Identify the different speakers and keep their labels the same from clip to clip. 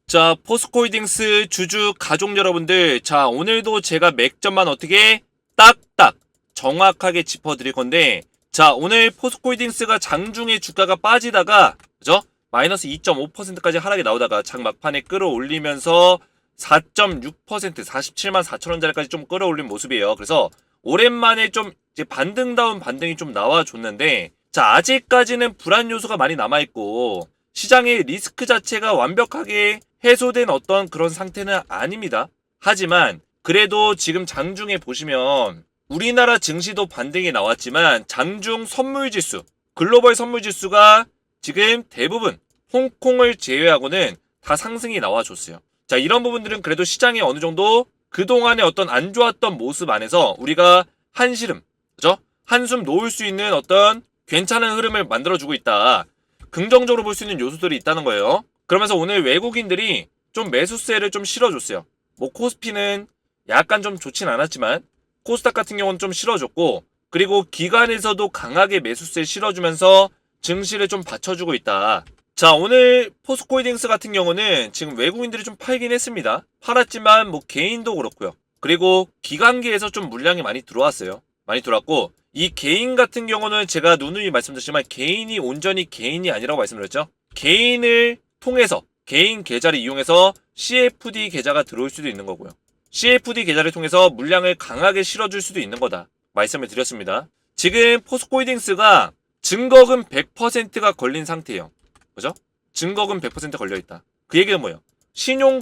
Speaker 1: 자, 포스코홀딩스 주주 가족 여러분들, 자, 오늘도 제가 맥점만 어떻게 딱딱 정확하게 짚어드릴 건데, 자, 오늘 포스코홀딩스가 장중에 주가가 빠지다가, 그죠? 마이너스 2.5%까지 하락이 나오다가 장 막판에 끌어올리면서 4.6%, 47만 4천 원짜리까지 좀 끌어올린 모습이에요. 그래서 오랜만에 좀 이제 반등다운 반등이 좀 나와줬는데, 자, 아직까지는 불안 요소가 많이 남아있고, 시장의 리스크 자체가 완벽하게 해소된 어떤 그런 상태는 아닙니다. 하지만 그래도 지금 장중에 보시면 우리나라 증시도 반등이 나왔지만 장중 선물지수, 글로벌 선물지수가 지금 대부분 홍콩을 제외하고는 다 상승이 나와줬어요. 자, 이런 부분들은 그래도 시장에 어느 정도 그동안의 어떤 안 좋았던 모습 안에서 우리가 한시름, 그죠? 한숨 놓을 수 있는 어떤 괜찮은 흐름을 만들어주고 있다. 긍정적으로 볼 수 있는 요소들이 있다는 거예요. 그러면서 오늘 외국인들이 좀 매수세를 좀 실어줬어요. 뭐 코스피는 약간 좀 좋진 않았지만 코스닥 같은 경우는 좀 실어줬고, 그리고 기관에서도 강하게 매수세 실어주면서 증시를 좀 받쳐주고 있다. 자, 오늘 포스코홀딩스 같은 경우는 지금 외국인들이 좀 팔긴 했습니다. 팔았지만 뭐 개인도 그렇고요. 그리고 기관계에서 좀 물량이 많이 들어왔어요. 많이 들어왔고, 이 개인 같은 경우는 제가 누누이 말씀드렸지만 개인이 온전히 개인이 아니라고 말씀드렸죠. 개인을 통해서 개인 계좌를 이용해서 CFD 계좌가 들어올 수도 있는 거고요. CFD 계좌를 통해서 물량을 강하게 실어줄 수도 있는 거다 말씀을 드렸습니다. 지금 포스코홀딩스가 증거금 100%가 걸린 상태예요. 그죠? 증거금 100% 걸려있다. 그 얘기는 뭐예요? 신용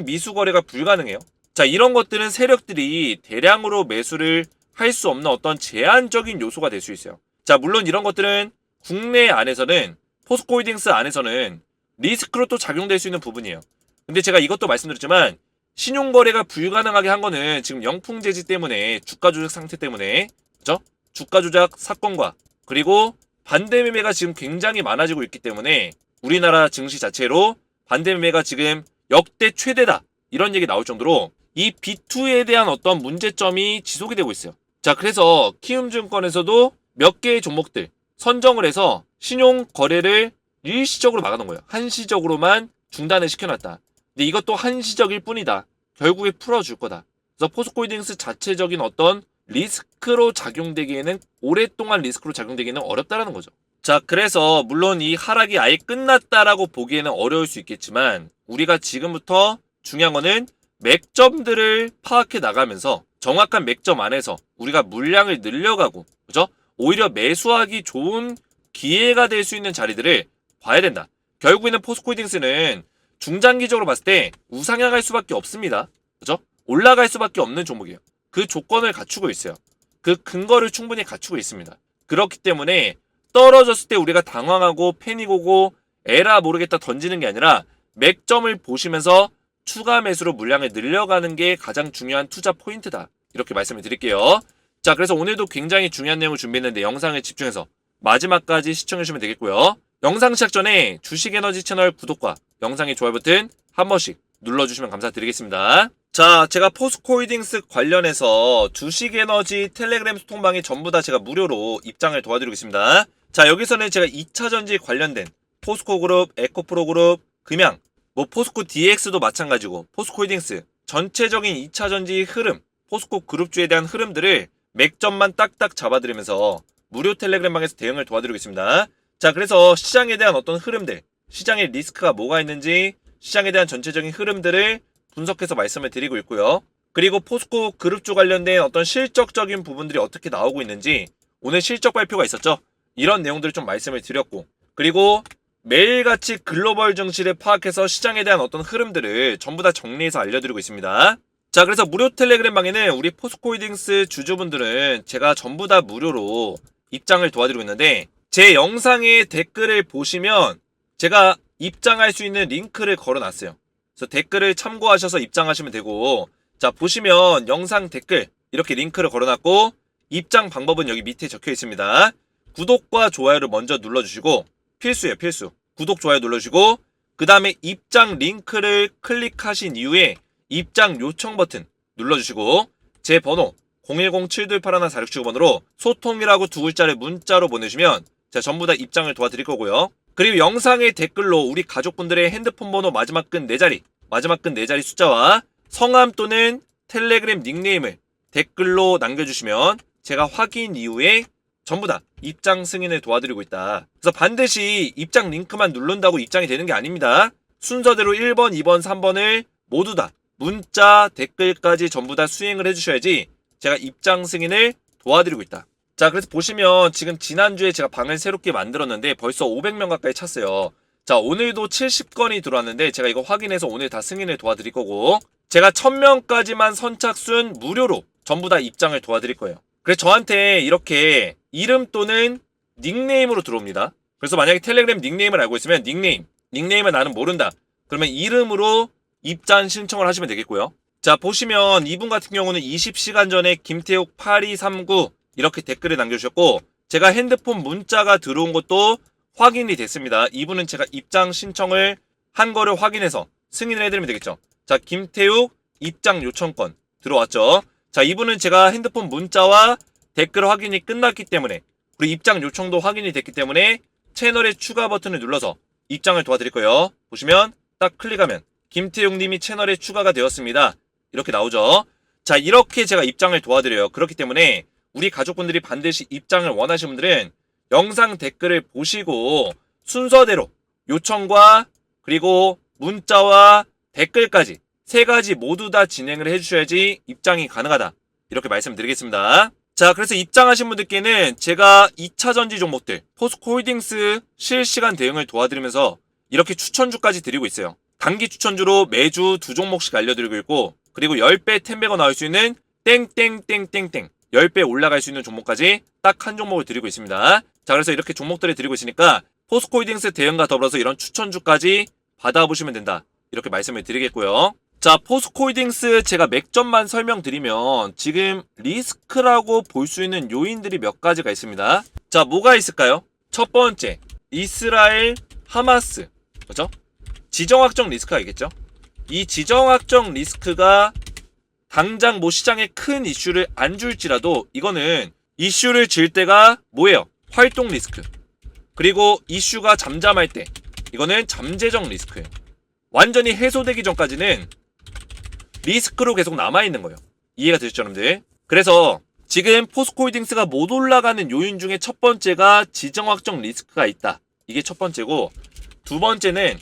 Speaker 1: 미수 거래가 불가능해요. 자, 이런 것들은 세력들이 대량으로 매수를 할 수 없는 어떤 제한적인 요소가 될 수 있어요. 자, 물론 이런 것들은 국내 안에서는 포스코홀딩스 안에서는 리스크로 또 작용될 수 있는 부분이에요. 근데 제가 이것도 말씀드렸지만 신용거래가 불가능하게 한 거는 지금 영풍재지 때문에, 주가 조작 상태 때문에, 그죠? 주가 조작 사건과 그리고 반대 매매가 지금 굉장히 많아지고 있기 때문에 우리나라 증시 자체로 반대 매매가 지금 역대 최대다, 이런 얘기 나올 정도로 이 B2에 대한 어떤 문제점이 지속이 되고 있어요. 자, 그래서 키움증권에서도 몇 개의 종목들 선정을 해서 신용 거래를 일시적으로 막아놓은 거예요. 한시적으로만 중단을 시켜놨다. 근데 이것도 한시적일 뿐이다. 결국에 풀어줄 거다. 그래서 포스코홀딩스 자체적인 어떤 리스크로 작용되기에는, 오랫동안 리스크로 작용되기에는 어렵다라는 거죠. 자, 그래서 물론 이 하락이 아예 끝났다라고 보기에는 어려울 수 있겠지만 우리가 지금부터 중요한 거는 맥점들을 파악해 나가면서 정확한 맥점 안에서 우리가 물량을 늘려가고, 그죠? 오히려 매수하기 좋은 기회가 될 수 있는 자리들을 봐야 된다. 결국에는 포스코홀딩스는 중장기적으로 봤을 때 우상향할 수밖에 없습니다. 그죠? 올라갈 수밖에 없는 종목이에요. 그 조건을 갖추고 있어요. 그 근거를 충분히 갖추고 있습니다. 그렇기 때문에 떨어졌을 때 우리가 당황하고 패닉 오고 에라 모르겠다 던지는 게 아니라 맥점을 보시면서 추가 매수로 물량을 늘려가는 게 가장 중요한 투자 포인트다. 이렇게 말씀을 드릴게요. 자, 그래서 오늘도 굉장히 중요한 내용을 준비했는데 영상을 집중해서 마지막까지 시청해주시면 되겠고요. 영상 시작 전에 주식에너지 채널 구독과 영상의 좋아요 버튼 한 번씩 눌러주시면 감사드리겠습니다. 자, 제가 포스코홀딩스 관련해서 주식에너지 텔레그램 소통방에 전부 다 제가 무료로 입장을 도와드리고 있습니다. 자, 여기서는 제가 2차전지 관련된 포스코그룹, 에코프로그룹, 금양, 뭐 포스코 DX도 마찬가지고 포스코홀딩스 전체적인 2차전지 흐름, 포스코 그룹주에 대한 흐름들을 맥점만 딱딱 잡아드리면서 무료 텔레그램방에서 대응을 도와드리고 있습니다. 자, 그래서 시장에 대한 어떤 흐름들, 시장의 리스크가 뭐가 있는지, 시장에 대한 전체적인 흐름들을 분석해서 말씀을 드리고 있고요. 그리고 포스코 그룹주 관련된 어떤 실적적인 부분들이 어떻게 나오고 있는지, 오늘 실적 발표가 있었죠. 이런 내용들을 좀 말씀을 드렸고, 그리고 매일같이 글로벌 증시를 파악해서 시장에 대한 어떤 흐름들을 전부 다 정리해서 알려드리고 있습니다. 자, 그래서 무료 텔레그램 방에는 우리 포스코홀딩스 주주분들은 제가 전부 다 무료로 입장을 도와드리고 있는데, 제 영상의 댓글을 보시면 제가 입장할 수 있는 링크를 걸어놨어요. 그래서 댓글을 참고하셔서 입장하시면 되고, 자, 보시면 영상 댓글 이렇게 링크를 걸어놨고, 입장 방법은 여기 밑에 적혀 있습니다. 구독과 좋아요를 먼저 눌러주시고, 필수예요, 필수. 구독, 좋아요 눌러주시고, 그 다음에 입장 링크를 클릭하신 이후에 입장 요청 버튼 눌러주시고, 제 번호 010-7281-4679번으로 소통이라고 두 글자를 문자로 보내주시면 제가 전부 다 입장을 도와드릴 거고요. 그리고 영상의 댓글로 우리 가족분들의 핸드폰 번호 마지막 끈 4자리 숫자와 성함 또는 텔레그램 닉네임을 댓글로 남겨주시면 제가 확인 이후에 전부 다 입장 승인을 도와드리고 있다. 그래서 반드시 입장 링크만 누른다고 입장이 되는 게 아닙니다. 순서대로 1번, 2번, 3번을 모두 다 문자, 댓글까지 전부 다 수행을 해주셔야지 제가 입장 승인을 도와드리고 있다. 자, 그래서 보시면 지금 지난주에 제가 방을 새롭게 만들었는데 벌써 500명 가까이 찼어요. 자, 오늘도 70건이 들어왔는데 제가 이거 확인해서 오늘 다 승인을 도와드릴 거고, 제가 1000명까지만 선착순 무료로 전부 다 입장을 도와드릴 거예요. 그래서 저한테 이렇게 이름 또는 닉네임으로 들어옵니다. 그래서 만약에 텔레그램 닉네임을 알고 있으면 닉네임은 나는 모른다. 그러면 이름으로 입장 신청을 하시면 되겠고요. 자, 보시면 이분 같은 경우는 20시간 전에 김태욱 8239 이렇게 댓글을 남겨주셨고, 제가 핸드폰 문자가 들어온 것도 확인이 됐습니다. 이분은 제가 입장 신청을 한 거를 확인해서 승인을 해드리면 되겠죠. 자, 김태욱 입장 요청권 들어왔죠. 자, 이분은 제가 핸드폰 문자와 댓글 확인이 끝났기 때문에, 그리고 입장 요청도 확인이 됐기 때문에 채널의 추가 버튼을 눌러서 입장을 도와드릴 거예요. 보시면 딱 클릭하면 김태욱님이 채널에 추가가 되었습니다. 이렇게 나오죠. 자, 이렇게 제가 입장을 도와드려요. 그렇기 때문에 우리 가족분들이 반드시 입장을 원하시는 분들은 영상 댓글을 보시고 순서대로 요청과 그리고 문자와 댓글까지 3가지 모두 다 진행을 해주셔야지 입장이 가능하다. 이렇게 말씀드리겠습니다. 자, 그래서 입장하신 분들께는 제가 2차 전지 종목들 포스코홀딩스 실시간 대응을 도와드리면서 이렇게 추천주까지 드리고 있어요. 단기 추천주로 매주 2종목씩 알려드리고 있고, 그리고 10배 10배가 나올 수 있는 땡땡땡땡땡 10배 올라갈 수 있는 종목까지 딱 한 종목을 드리고 있습니다. 자, 그래서 이렇게 종목들을 드리고 있으니까 포스코홀딩스 대응과 더불어서 이런 추천주까지 받아보시면 된다. 이렇게 말씀을 드리겠고요. 자, 포스코홀딩스 제가 맥점만 설명드리면 지금 리스크라고 볼 수 있는 요인들이 몇 가지가 있습니다. 자, 뭐가 있을까요? 첫 번째, 이스라엘 하마스. 그렇죠? 지정학적 리스크가 있겠죠? 이 지정학적 리스크가 당장 뭐 시장에 큰 이슈를 안 줄지라도 이거는 이슈를 질 때가 뭐예요? 활동 리스크. 그리고 이슈가 잠잠할 때 이거는 잠재적 리스크예요. 완전히 해소되기 전까지는 리스크로 계속 남아있는 거예요. 이해가 되시죠, 여러분들? 그래서 지금 포스코홀딩스가 못 올라가는 요인 중에 첫 번째가 지정학적 리스크가 있다. 이게 첫 번째고, 두 번째는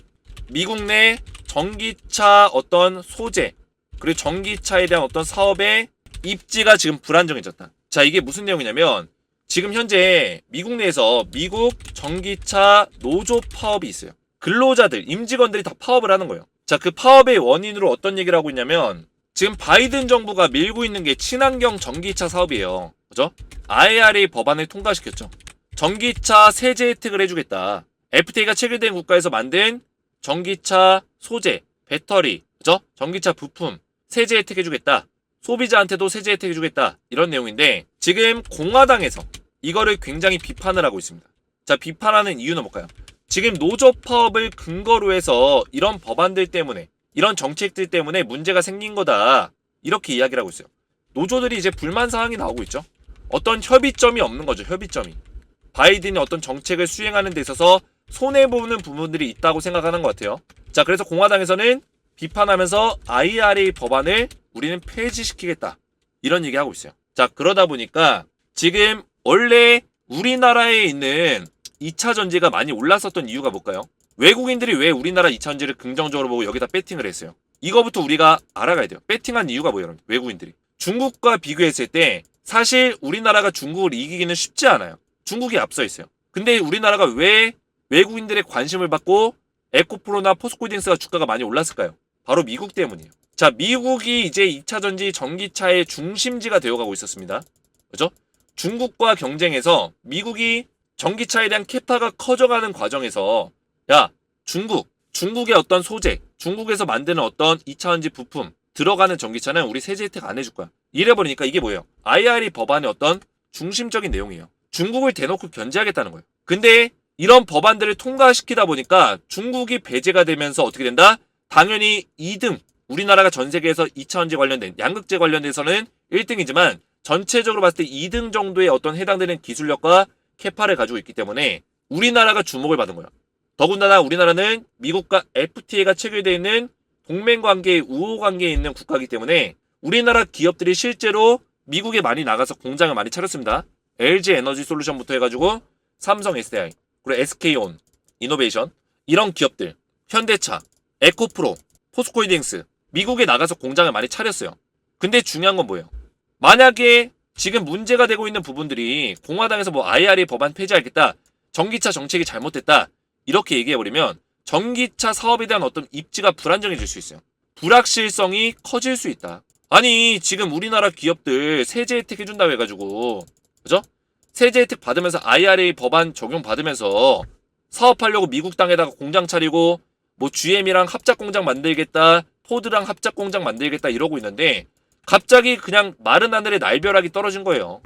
Speaker 1: 미국 내 전기차 어떤 소재, 그리고 전기차에 대한 어떤 사업의 입지가 지금 불안정해졌다. 자, 이게 무슨 내용이냐면 지금 현재 미국 내에서 미국 전기차 노조 파업이 있어요. 근로자들, 임직원들이 다 파업을 하는 거예요. 자, 그 파업의 원인으로 어떤 얘기를 하고 있냐면 지금 바이든 정부가 밀고 있는 게 친환경 전기차 사업이에요. 그죠? IRA 법안을 통과시켰죠. 전기차 세제 혜택을 해주겠다. FTA가 체결된 국가에서 만든 전기차 소재, 배터리, 그죠? 전기차 부품 세제 혜택 해주겠다. 소비자한테도 세제 혜택 해주겠다. 이런 내용인데 지금 공화당에서 이거를 굉장히 비판을 하고 있습니다. 자, 비판하는 이유는 뭘까요? 지금 노조 파업을 근거로 해서 이런 법안들 때문에, 이런 정책들 때문에 문제가 생긴 거다. 이렇게 이야기를 하고 있어요. 노조들이 이제 불만 사항이 나오고 있죠. 어떤 협의점이 없는 거죠. 협의점이. 바이든이 어떤 정책을 수행하는 데 있어서 손해보는 부분들이 있다고 생각하는 것 같아요. 자, 그래서 공화당에서는 비판하면서 IRA 법안을 우리는 폐지시키겠다. 이런 얘기하고 있어요. 자, 그러다 보니까 지금 원래 우리나라에 있는 2차 전지가 많이 올랐었던 이유가 뭘까요? 외국인들이 왜 우리나라 2차 전지를 긍정적으로 보고 여기다 배팅을 했어요? 이거부터 우리가 알아가야 돼요. 배팅한 이유가 뭐예요, 여러분? 외국인들이. 중국과 비교했을 때 사실 우리나라가 중국을 이기기는 쉽지 않아요. 중국이 앞서 있어요. 근데 우리나라가 왜 외국인들의 관심을 받고 에코프로나 포스코홀딩스가 주가가 많이 올랐을까요? 바로 미국 때문이에요. 자, 미국이 이제 2차 전지 전기차의 중심지가 되어가고 있었습니다. 그죠? 중국과 경쟁해서 미국이 전기차에 대한 캐파가 커져가는 과정에서 야, 중국의 어떤 소재, 중국에서 만드는 어떤 2차 전지 부품 들어가는 전기차는 우리 세제 혜택 안 해줄 거야. 이래버리니까 이게 뭐예요? IRA 법안의 어떤 중심적인 내용이에요. 중국을 대놓고 견제하겠다는 거예요. 근데 이런 법안들을 통과시키다 보니까 중국이 배제가 되면서 어떻게 된다? 당연히 2등, 우리나라가 전 세계에서 2차 전지 관련된 양극재 관련돼서는 1등이지만 전체적으로 봤을 때 2등 정도의 어떤 해당되는 기술력과 캐파를 가지고 있기 때문에 우리나라가 주목을 받은 거야. 더군다나 우리나라는 미국과 FTA가 체결되어 있는 동맹관계, 우호관계에 있는 국가이기 때문에 우리나라 기업들이 실제로 미국에 많이 나가서 공장을 많이 차렸습니다. LG 에너지 솔루션부터 해가지고 삼성 SDI, 그리고 SK온, 이노베이션 이런 기업들, 현대차, 에코프로, 포스코홀딩스 미국에 나가서 공장을 많이 차렸어요. 근데 중요한 건 뭐예요? 만약에 지금 문제가 되고 있는 부분들이 공화당에서 뭐 IRA 법안 폐지하겠다, 전기차 정책이 잘못됐다 이렇게 얘기해버리면 전기차 사업에 대한 어떤 입지가 불안정해질 수 있어요. 불확실성이 커질 수 있다. 아니 지금 우리나라 기업들 세제 혜택 해준다고 해가지고 그죠? 세제 혜택 받으면서 IRA 법안 적용 받으면서 사업하려고 미국 땅에다가 공장 차리고 뭐 GM이랑 합작 공장 만들겠다, 포드랑 합작 공장 만들겠다 이러고 있는데 갑자기 그냥 마른 하늘에 날벼락이 떨어진 거예요.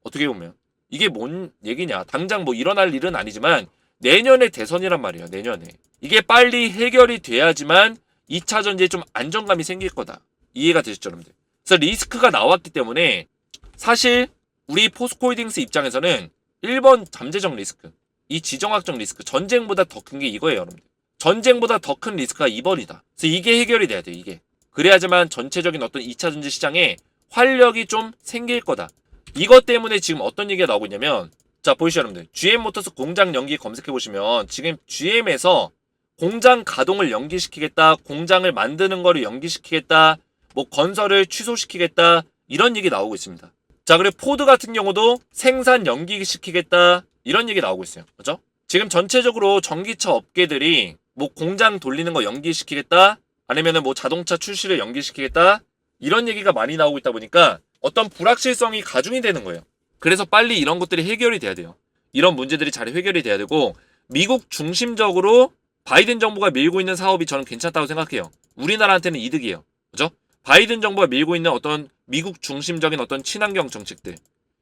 Speaker 1: 어떻게 보면 이게 뭔 얘기냐? 당장 뭐 일어날 일은 아니지만 내년에 대선이란 말이에요. 내년에 이게 빨리 해결이 돼야지만 2차 전지에 좀 안정감이 생길 거다. 이해가 되시죠, 여러분들? 그래서 리스크가 나왔기 때문에 사실 우리 포스코홀딩스 입장에서는 1번 잠재적 리스크, 이 지정학적 리스크, 전쟁보다 더 큰 게 이거예요, 여러분들. 전쟁보다 더 큰 리스크가 2번이다. 그래서 이게 해결이 돼야 돼요, 이게. 그래야지만 전체적인 어떤 2차 전지 시장에 활력이 좀 생길 거다. 이것 때문에 지금 어떤 얘기가 나오고 있냐면, 자, 보이시죠, 여러분들? GM모터스 공장 연기 검색해보시면 지금 GM에서 공장 가동을 연기시키겠다, 공장을 만드는 거를 연기시키겠다, 뭐 건설을 취소시키겠다, 이런 얘기 나오고 있습니다. 자, 그리고 포드 같은 경우도 생산 연기시키겠다, 이런 얘기 나오고 있어요. 그죠? 지금 전체적으로 전기차 업계들이 뭐 공장 돌리는 거 연기시키겠다, 아니면은 뭐 자동차 출시를 연기시키겠다, 이런 얘기가 많이 나오고 있다 보니까 어떤 불확실성이 가중이 되는 거예요. 그래서 빨리 이런 것들이 해결이 돼야 돼요. 이런 문제들이 잘 해결이 돼야 되고, 미국 중심적으로 바이든 정부가 밀고 있는 사업이 저는 괜찮다고 생각해요. 우리나라한테는 이득이에요. 그죠? 바이든 정부가 밀고 있는 어떤 미국 중심적인 어떤 친환경 정책들,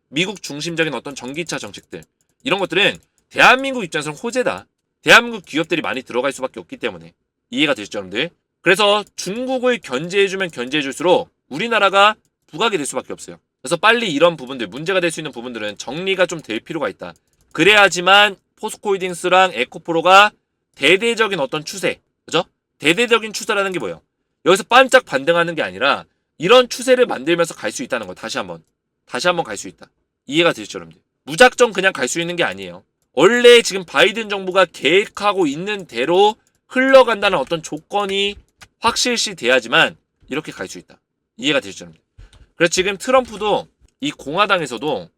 Speaker 1: 미국 중심적인 어떤 전기차 정책들, 이런 것들은 대한민국 입장에서는 호재다. 대한민국 기업들이 많이 들어갈 수밖에 없기 때문에. 이해가 되시죠, 여러분들? 그래서 중국을 견제해주면 견제해줄수록 우리나라가 부각이 될 수밖에 없어요. 그래서 빨리 이런 부분들, 문제가 될 수 있는 부분들은 정리가 좀 될 필요가 있다. 그래야지만 포스코홀딩스랑 에코프로가 대대적인 어떤 추세, 그죠? 대대적인 추세라는 게 뭐예요? 여기서 반짝 반등하는 게 아니라 이런 추세를 만들면서 갈 수 있다는 거. 다시 한번 갈 수 있다. 이해가 되시죠, 여러분들? 무작정 그냥 갈 수 있는 게 아니에요. 원래 지금 바이든 정부가 계획하고 있는 대로 흘러간다는 어떤 조건이 확실시 돼야지만 이렇게 갈 수 있다. 이해가 되시죠, 여러분들? 그래서 지금 트럼프도 이 공화당에서도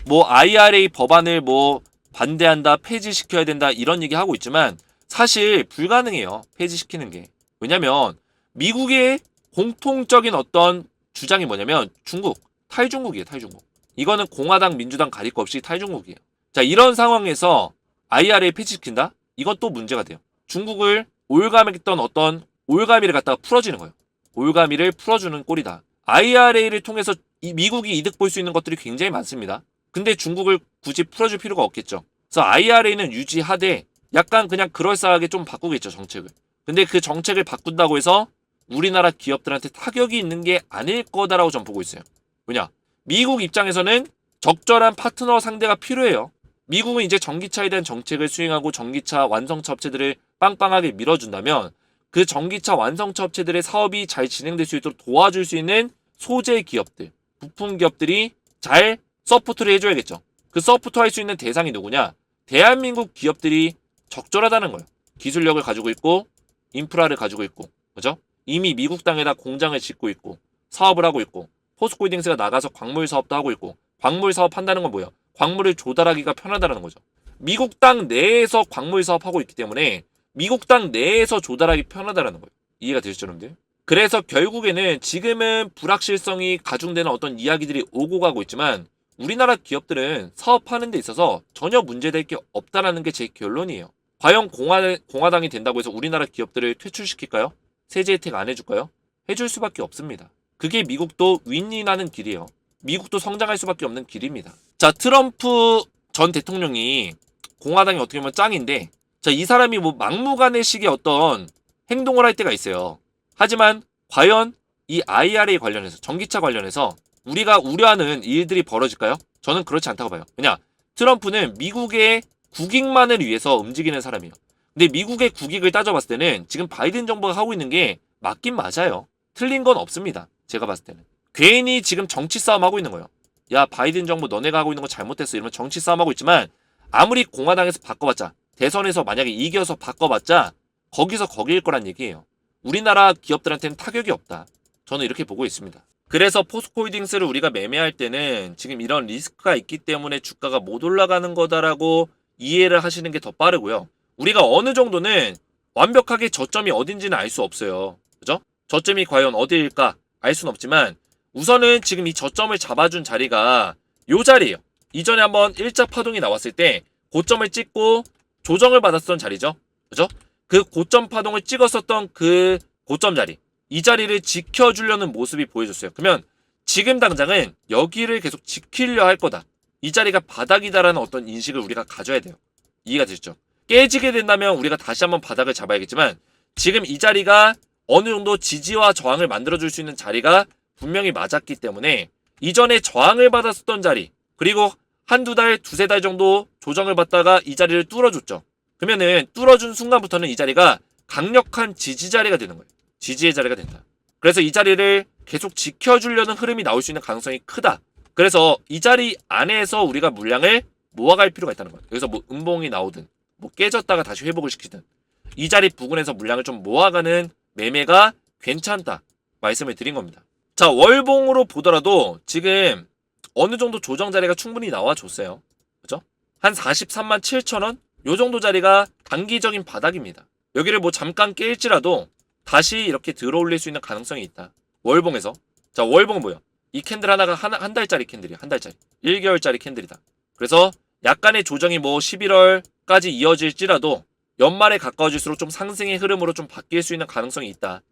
Speaker 1: 뭐 IRA 법안을 뭐 반대한다, 폐지시켜야 된다 이런 얘기 하고 있지만 사실 불가능해요. 폐지시키는 게. 왜냐면 미국의 공통적인 어떤 주장이 뭐냐면 중국, 탈중국이에요. 탈중국. 이거는 공화당, 민주당 가릴 거 없이 탈중국이에요. 자, 이런 상황에서 IRA 폐지시킨다? 이건 또 문제가 돼요. 중국을 올가매했던 어떤 올가미를 갖다가 풀어주는 거예요. 올가미를 풀어주는 꼴이다. IRA를 통해서 미국이 이득 볼 수 있는 것들이 굉장히 많습니다. 근데 중국을 굳이 풀어줄 필요가 없겠죠. 그래서 IRA는 유지하되 약간 그냥 그럴싸하게 좀 바꾸겠죠, 정책을. 근데 그 정책을 바꾼다고 해서 우리나라 기업들한테 타격이 있는 게 아닐 거다라고 전 보고 있어요. 왜냐? 미국 입장에서는 적절한 파트너 상대가 필요해요. 미국은 이제 전기차에 대한 정책을 수행하고 전기차 완성차 업체들을 빵빵하게 밀어준다면 그 전기차 완성차 업체들의 사업이 잘 진행될 수 있도록 도와줄 수 있는 소재 기업들, 부품 기업들이 잘 서포트를 해줘야겠죠. 그 서포트 할 수 있는 대상이 누구냐? 대한민국 기업들이 적절하다는 거예요. 기술력을 가지고 있고 인프라를 가지고 있고, 그죠? 이미 미국 땅에다 공장을 짓고 있고 사업을 하고 있고 포스코홀딩스가 나가서 광물 사업도 하고 있고, 광물 사업 한다는 건 뭐예요? 광물을 조달하기가 편하다는 거죠. 미국 땅 내에서 광물 사업하고 있기 때문에 미국 땅 내에서 조달하기 편하다는 거예요. 이해가 되시죠, 여러분들? 그래서 결국에는 지금은 불확실성이 가중되는 어떤 이야기들이 오고 가고 있지만 우리나라 기업들은 사업하는 데 있어서 전혀 문제될 게 없다라는 게 제 결론이에요. 과연 공화당이 된다고 해서 우리나라 기업들을 퇴출시킬까요? 세제 혜택 안 해줄까요? 해줄 수밖에 없습니다. 그게 미국도 윈윈하는 길이에요. 미국도 성장할 수밖에 없는 길입니다. 자, 트럼프 전 대통령이 공화당이 어떻게 보면 짱인데, 자, 이 사람이 뭐 막무가내식의 어떤 행동을 할 때가 있어요. 하지만 과연 이 IRA 관련해서, 전기차 관련해서 우리가 우려하는 일들이 벌어질까요? 저는 그렇지 않다고 봐요. 왜냐? 트럼프는 미국의 국익만을 위해서 움직이는 사람이에요. 근데 미국의 국익을 따져봤을 때는 지금 바이든 정부가 하고 있는 게 맞긴 맞아요. 틀린 건 없습니다. 제가 봤을 때는. 괜히 지금 정치 싸움 하고 있는 거예요. 야, 바이든 정부 너네가 하고 있는 거 잘못됐어. 이러면 정치 싸움 하고 있지만 아무리 공화당에서 바꿔봤자, 대선에서 만약에 이겨서 바꿔봤자 거기서 거기일 거란 얘기예요. 우리나라 기업들한테는 타격이 없다. 저는 이렇게 보고 있습니다. 그래서 포스코홀딩스를 우리가 매매할 때는 지금 이런 리스크가 있기 때문에 주가가 못 올라가는 거다라고 이해를 하시는 게 더 빠르고요. 우리가 어느 정도는 완벽하게 저점이 어딘지는 알 수 없어요. 그죠? 저점이 과연 어디일까 알 수는 없지만 우선은 지금 이 저점을 잡아준 자리가 요 자리예요. 이전에 한번 일자 파동이 나왔을 때 고점을 찍고 조정을 받았던 자리죠. 그죠? 그 고점 파동을 찍었었던 그 고점 자리. 이 자리를 지켜주려는 모습이 보여줬어요. 그러면 지금 당장은 여기를 계속 지키려 할 거다. 이 자리가 바닥이다라는 어떤 인식을 우리가 가져야 돼요. 이해가 되시죠? 깨지게 된다면 우리가 다시 한번 바닥을 잡아야겠지만 지금 이 자리가 어느 정도 지지와 저항을 만들어줄 수 있는 자리가 분명히 맞았기 때문에 이전에 저항을 받았었던 자리 그리고 한두 달, 두세 달 정도 조정을 받다가 이 자리를 뚫어줬죠. 그러면은 뚫어준 순간부터는 이 자리가 강력한 지지 자리가 되는 거예요. 지지의 자리가 된다. 그래서 이 자리를 계속 지켜주려는 흐름이 나올 수 있는 가능성이 크다. 그래서 이 자리 안에서 우리가 물량을 모아갈 필요가 있다는 거예요. 여기서 뭐 음봉이 나오든 뭐 깨졌다가 다시 회복을 시키든 이 자리 부근에서 물량을 좀 모아가는 매매가 괜찮다 말씀을 드린 겁니다. 자, 월봉으로 보더라도 지금 어느 정도 조정 자리가 충분히 나와줬어요. 그죠? 한 43만 7천 원? 요 정도 자리가 단기적인 바닥입니다. 여기를 뭐 잠깐 깰지라도 다시 이렇게 들어올릴 수 있는 가능성이 있다. 월봉에서. 자, 월봉은 뭐야? 이 캔들 하나가 한 달짜리 캔들이야. 한 달짜리. 1개월짜리 캔들이다. 그래서 약간의 조정이 뭐 11월까지 이어질지라도 연말에 가까워질수록 좀 상승의 흐름으로 좀 바뀔 수 있는 가능성이 있다.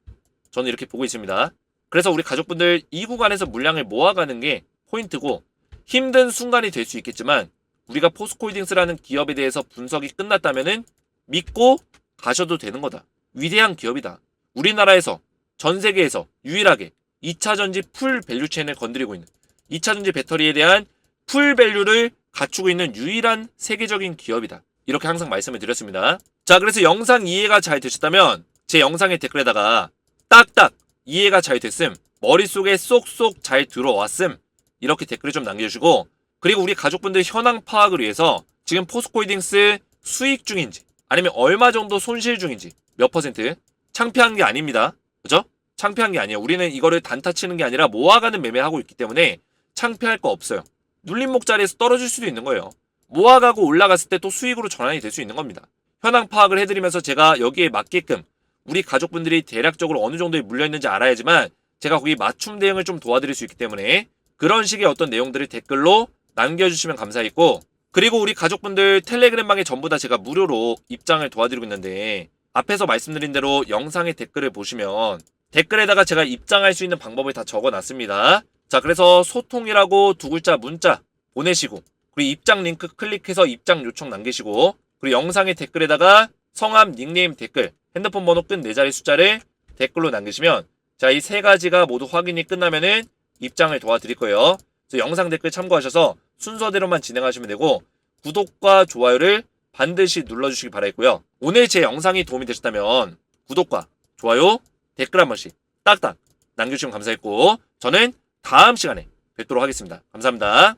Speaker 1: 저는 이렇게 보고 있습니다. 그래서 우리 가족분들 이 구간에서 물량을 모아가는 게 포인트고 힘든 순간이 될 수 있겠지만 우리가 포스코홀딩스라는 기업에 대해서 분석이 끝났다면은 믿고 가셔도 되는 거다. 위대한 기업이다. 우리나라에서 전 세계에서 유일하게 2차전지 풀 밸류체인을 건드리고 있는 2차전지 배터리에 대한 풀 밸류를 갖추고 있는 유일한 세계적인 기업이다. 이렇게 항상 말씀을 드렸습니다. 자, 그래서 영상 이해가 잘 되셨다면 제 영상의 댓글에다가 딱딱 이해가 잘 됐음, 머릿속에 쏙쏙 잘 들어왔음 이렇게 댓글을 좀 남겨주시고 그리고 우리 가족분들 현황 파악을 위해서 지금 포스코홀딩스 수익 중인지 아니면 얼마 정도 손실 중인지 몇 퍼센트 창피한 게 아닙니다. 그죠? 창피한 게 아니에요. 우리는 이거를 단타 치는 게 아니라 모아가는 매매하고 있기 때문에 창피할 거 없어요. 눌림목 자리에서 떨어질 수도 있는 거예요. 모아가고 올라갔을 때 또 수익으로 전환이 될 수 있는 겁니다. 현황 파악을 해드리면서 제가 여기에 맞게끔 우리 가족분들이 대략적으로 어느 정도에 물려있는지 알아야지만 제가 거기 맞춤 대응을 좀 도와드릴 수 있기 때문에 그런 식의 어떤 내용들을 댓글로 남겨주시면 감사하겠고 그리고 우리 가족분들 텔레그램방에 전부 다 제가 무료로 입장을 도와드리고 있는데 앞에서 말씀드린 대로 영상의 댓글을 보시면 댓글에다가 제가 입장할 수 있는 방법을 다 적어놨습니다. 자, 그래서 소통이라고 두 글자 문자 보내시고 그리고 입장 링크 클릭해서 입장 요청 남기시고 그리고 영상의 댓글에다가 성함, 닉네임, 댓글, 핸드폰 번호 끝 4자리 숫자를 댓글로 남기시면 자, 이 세 가지가 모두 확인이 끝나면은 입장을 도와드릴 거예요. 그래서 영상 댓글 참고하셔서 순서대로만 진행하시면 되고 구독과 좋아요를 반드시 눌러주시기 바라겠고요. 오늘 제 영상이 도움이 되셨다면 구독과 좋아요, 댓글 한 번씩 딱딱 남겨주시면 감사했고 저는 다음 시간에 뵙도록 하겠습니다. 감사합니다.